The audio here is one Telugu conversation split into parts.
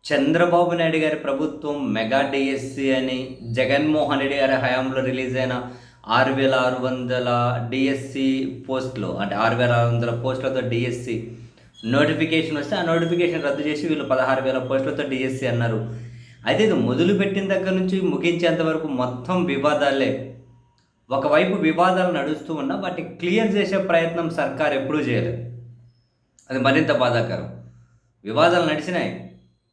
చంద్రబాబు నాయుడు గారి ప్రభుత్వం మెగా డిఎస్సి అని జగన్మోహన్ రెడ్డి గారి హయాంలో రిలీజ్ అయిన 6,600 డిఎస్సి పోస్టులు, అంటే 6,600 పోస్టులతో డిఎస్సి నోటిఫికేషన్ వస్తే ఆ నోటిఫికేషన్ రద్దు చేసి వీళ్ళు 16,000 పోస్టులతో డిఎస్సి అన్నారు. అయితే ఇది మొదలుపెట్టిన దగ్గర నుంచి ముగించేంత వరకు మొత్తం వివాదాలే. ఒకవైపు వివాదాలు నడుస్తూ ఉన్నా వాటిని క్లియర్ చేసే ప్రయత్నం సర్కార్ ఎప్పుడూ చేయలేదు. అది మరింత బాధాకరం. వివాదాలు నడిచినాయి,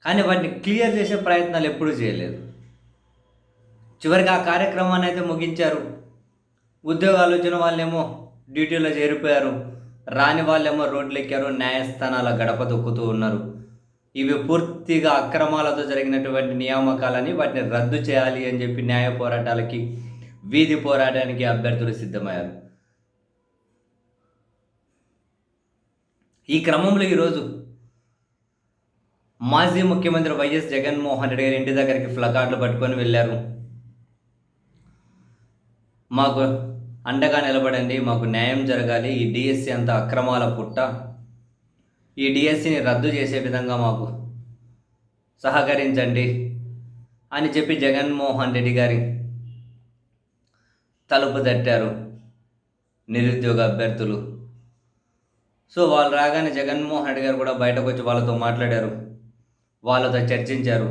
కానీ వాటిని క్లియర్ చేసే ప్రయత్నాలు ఎప్పుడూ చేయలేదు. చివరికి ఆ కార్యక్రమాన్ని అయితే ముగించారు. ఉద్యోగాలు వచ్చిన వాళ్ళేమో డ్యూటీలో చేరిపోయారు, రాని వాళ్ళేమో రోడ్లు ఎక్కారు, న్యాయస్థానాల గడప దొక్కుతూ ఉన్నారు. ఇవి పూర్తిగా అక్రమాలతో జరిగినటువంటి నియామకాలని వాటిని రద్దు చేయాలి అని చెప్పి న్యాయ పోరాటాలకి, వీధి పోరాటానికి అభ్యర్థులు సిద్ధమయ్యారు. ఈ క్రమంలో ఈరోజు మాజీ ముఖ్యమంత్రి వైఎస్ జగన్మోహన్ రెడ్డి గారి ఇంటి దగ్గరికి ప్లకార్డులు పట్టుకొని వెళ్ళారు. మాకు అండగా నిలబడండి, మాకు న్యాయం జరగాలి, ఈ డిఎస్సి అంతా అక్రమాల పుట్ట, ఈ డిఎస్సిని రద్దు చేసే విధంగా మాకు సహకరించండి అని చెప్పి జగన్మోహన్ రెడ్డి గారి తలుపు తట్టారు నిరుద్యోగ అభ్యర్థులు. సో వాళ్ళు రాగానే జగన్మోహన్ రెడ్డి గారు కూడా బయటకు వచ్చి వాళ్ళతో మాట్లాడారు, వాళ్ళతో చర్చించారు.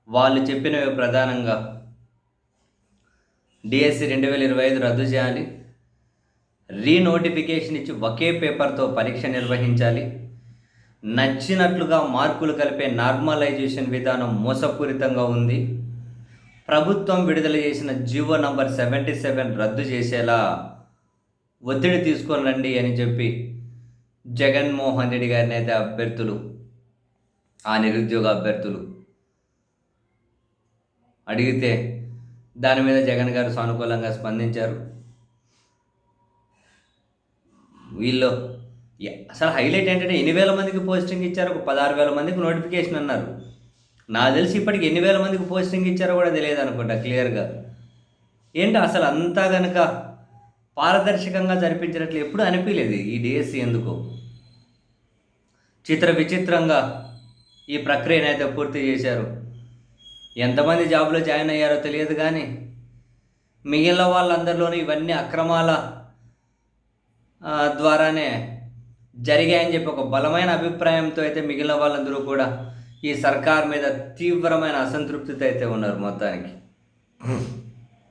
వాళ్ళు చెప్పినవి ప్రధానంగా డిఎస్సి 2025 రద్దు చేయాలి, రీనోటిఫికేషన్ ఇచ్చి ఒకే పేపర్తో పరీక్ష నిర్వహించాలి, నచ్చినట్లుగా మార్కులు కలిపే నార్మలైజేషన్ విధానం మోసపూరితంగా ఉంది, ప్రభుత్వం విడుదల చేసిన జీవో నంబర్ 77 రద్దు చేసేలా ఒత్తిడి తీసుకొని రండి అని చెప్పి జగన్మోహన్ రెడ్డి గారిని అయితే అభ్యర్థులు, ఆ నిరుద్యోగ అభ్యర్థులు అడిగితే దాని మీద జగన్ గారు సానుకూలంగా స్పందించారు. వీళ్ళు అసలు హైలైట్ ఏంటంటే ఎన్ని వేల మందికి పోస్టింగ్ ఇచ్చారు? ఒక 16,000 మందికి నోటిఫికేషన్ అన్నారు. నాకు తెలిసి ఇప్పటికి ఎన్ని వేల మందికి పోస్టింగ్ ఇచ్చారో కూడా తెలియదు అనుకుంటా క్లియర్గా. ఏంటో అసలు అంతా కనుక పారదర్శకంగా జరిపించినట్లు ఎప్పుడు అనిపించలేదు ఈ డిఎస్సి. ఎందుకు చిత్ర విచిత్రంగా ఈ ప్రక్రియను అయితే పూర్తి చేశారు. ఎంతమంది జాబ్లో జాయిన్ అయ్యారో తెలియదు, కానీ మిగిలిన వాళ్ళందరిలోనూ ఇవన్నీ అక్రమాల ద్వారానే జరిగాయని చెప్పి ఒక బలమైన అభిప్రాయంతో అయితే మిగిలిన వాళ్ళందరూ కూడా ఈ సర్కార్ మీద తీవ్రమైన అసంతృప్తితో అయితే ఉన్నారు మొత్తానికి.